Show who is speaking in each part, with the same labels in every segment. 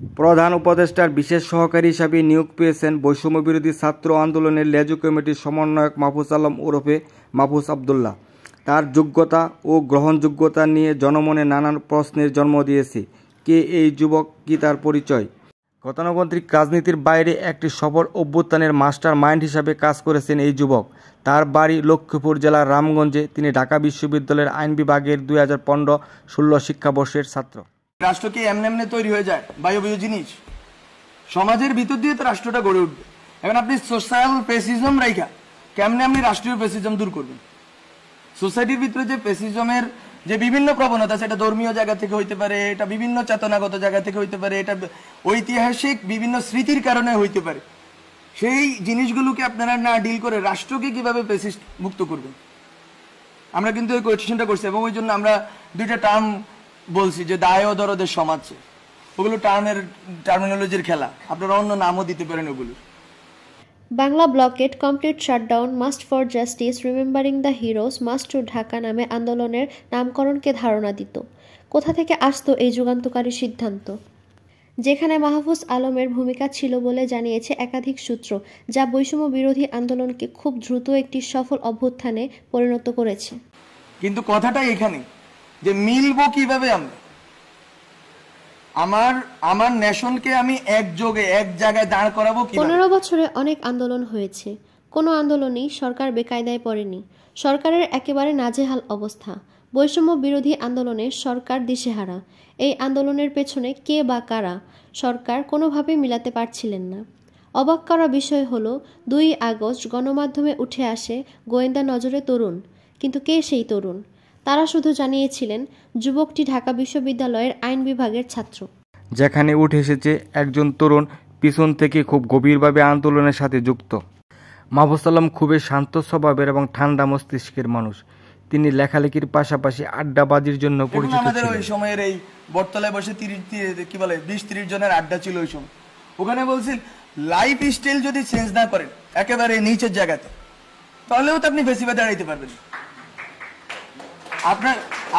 Speaker 1: প্রধান উপদেষ্টার বিশেষ সহকারী হিসাবে নিয়োগ পেয়েছেন বৈষম্যবিরোধী ছাত্র আন্দোলনের লেজু কমিটির সমন্বয়ক মাহফুজ আলম ওরফে মাহফুজ আবদুল্লাহ। তার যোগ্যতা ও গ্রহণযোগ্যতা নিয়ে জনমনে নানান প্রশ্নের জন্ম দিয়েছে। কে এই যুবক, কি তার পরিচয়? গতানুগন্ত্রিক রাজনীতির বাইরে একটি সফল অভ্যুত্থানের মাস্টার মাইন্ড হিসাবে কাজ করেছেন এই যুবক। তার বাড়ি লক্ষ্মীপুর জেলার রামগঞ্জে। তিনি ঢাকা বিশ্ববিদ্যালয়ের আইন বিভাগের 2015-16 শিক্ষাবর্ষের ছাত্র।
Speaker 2: রাষ্ট্র কি এমনি তৈরি হয়ে যায়? বায়বীয় জিনিস সমাজের ভিতর দিয়ে তো রাষ্ট্রটা গড়ে উঠবে। এখন আপনি সোশ্যাল পেসিজম রাইখা কেমনে আপনি রাষ্ট্রীয় পেসিজম দূর করবেন? সোসাইটির ভিতরে যে পেসিজমের যে বিভিন্ন প্রবণতা, সেটা ধর্মীয় জায়গা থেকে হইতে পারে, এটা বিভিন্ন চেতনাগত জায়গা থেকে হইতে পারে, এটা ঐতিহাসিক বিভিন্ন স্মৃতির কারণে হইতে পারে। সেই জিনিসগুলোকে আপনারা না ডিল করে রাষ্ট্রকে কিভাবে পেসিস্ট মুক্ত করবেন? আমরা কিন্তু এই কোয়েশ্চেনটা করছি এবং ওই জন্য আমরা দুইটা টার্ম বলছি যে দায় ও দরদের সমাজ। ওগুলো টার্মিনোলজির খেলা, আপনারা অন্য নামও দিতে পারেন ওগুলো।
Speaker 3: Bangla blocked complete shutdown must for justice remembering the heroes must to Dhaka নামে আন্দোলনের নামকরণকে ধারণা দিত। কোথা থেকে আসতো এই যুগান্তকারী সিদ্ধান্ত? যেখানে মাহফুজ আলমের ভূমিকা ছিল বলে জানিয়েছে একাধিক সূত্র, যা বৈষম্য বিরোধী আন্দোলনকে খুব দ্রুত একটি সফল অভ্যুত্থানে পরিণত করেছে।
Speaker 2: কিন্তু কথাটা এখানে যে মিলবো কিভাবে? আমার নেশনকে আমি একযোগে এক জায়গায় দাঁড় করাবো কিভাবে?
Speaker 3: 15 বছরে অনেক আন্দোলন হয়েছে, কোনো আন্দোলনই সরকার বেকায়দায় পড়েনি। সরকারের একেবারে নাজেহাল অবস্থা। বৈষম্য বিরোধী আন্দোলনে সরকার দিশেহারা। এই আন্দোলনের পেছনে কে বা কারা সরকার কোনোভাবেই মিলাতে পারছিলেন না। অবাক করা বিষয় হলো 2 আগস্ট গণমাধ্যমে উঠে আসে গোয়েন্দা নজরে তরুণ। কিন্তু কে সেই তরুণ? তারা শুধু জানিয়েছিলেন যুবকটি ঢাকা বিশ্ববিদ্যালয়ের আইন বিভাগের ছাত্র।
Speaker 1: যেখানে উঠে এসেছে একজন তরুণ পিছন থেকে খুব গভীরভাবে আন্দোলনের সাথে যুক্ত। মাহফুজ আলম খুবই শান্ত স্বভাবের এবং ঠান্ডা মস্তিষ্কের মানুষ। তিনি লেখালেখির পাশাপাশি আড্ডাবাজির জন্য পরিচিত
Speaker 2: আমাদের
Speaker 1: ছিলেন।
Speaker 2: ওই সময়ের এই বটতলায় বসে 20-30 জনের আড্ডা ছিল ওই সময়। ওখানে বলছি লাইফ স্টাইল যদি চেঞ্জ না করেন একেবারে নিচের জায়গাতে, তাহলেও তো আপনি ফেসিবাদে দাঁড়াইতে পারবেন।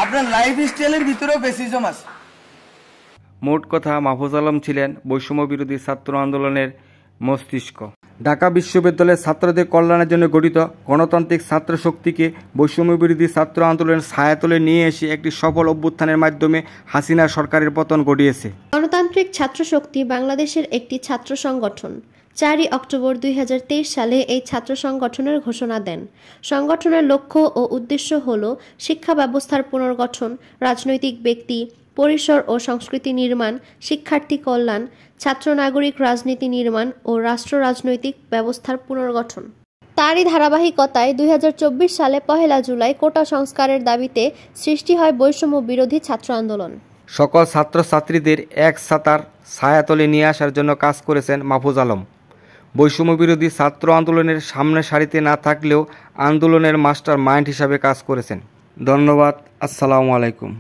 Speaker 2: আপনার লাইফ স্টাইলের ভিতরেও ফেসিজম আছে।
Speaker 1: মোট কথা, মাহফুজ আলম ছিলেন বৈষম্য বিরোধী ছাত্র আন্দোলনের মস্তিষ্ক। ঢাকা বিশ্ববিদ্যালয়ের ছাত্রদের কল্যাণের জন্য গঠিত গণতান্ত্রিক ছাত্র শক্তিকে বৈষম্য বিরোধী ছাত্র আন্দোলনের ছায়াতলে নিয়ে এসে একটি সফল অভ্যুত্থানের মাধ্যমে হাসিনা সরকারের পতন ঘটিয়েছে।
Speaker 3: গণতান্ত্রিক ছাত্র শক্তি বাংলাদেশের একটি ছাত্র সংগঠন। 4 অক্টোবর 2023 সালে এই ছাত্র সংগঠনের ঘোষণা দেন। সংগঠনের লক্ষ্য ও উদ্দেশ্য হল শিক্ষা ব্যবস্থার পুনর্গঠন, রাজনৈতিক ব্যক্তি পরিসর ও সংস্কৃতি নির্মাণ, শিক্ষার্থী কল্যাণ, ছাত্র নাগরিক রাজনীতি নির্মাণ ও রাষ্ট্র রাজনৈতিক ব্যবস্থার পুনর্গঠন। তারই ধারাবাহিকতায় 2024 সালে 1 জুলাই কোটা সংস্কারের দাবিতে সৃষ্টি হয় বৈষম্য বিরোধী ছাত্র আন্দোলন।
Speaker 1: সকল ছাত্রছাত্রীদের এক ছাতার ছায়াতলে নিয়ে আসার জন্য কাজ করেছেন মাহফুজ আলম। বৈষম্য বিরোধী ছাত্র আন্দোলনের সামনে সারিতে না থাকলেও আন্দোলনের মাস্টার মাইন্ড হিসাবে কাজ করেছেন। ধন্যবাদ। আসসালামু আলাইকুম।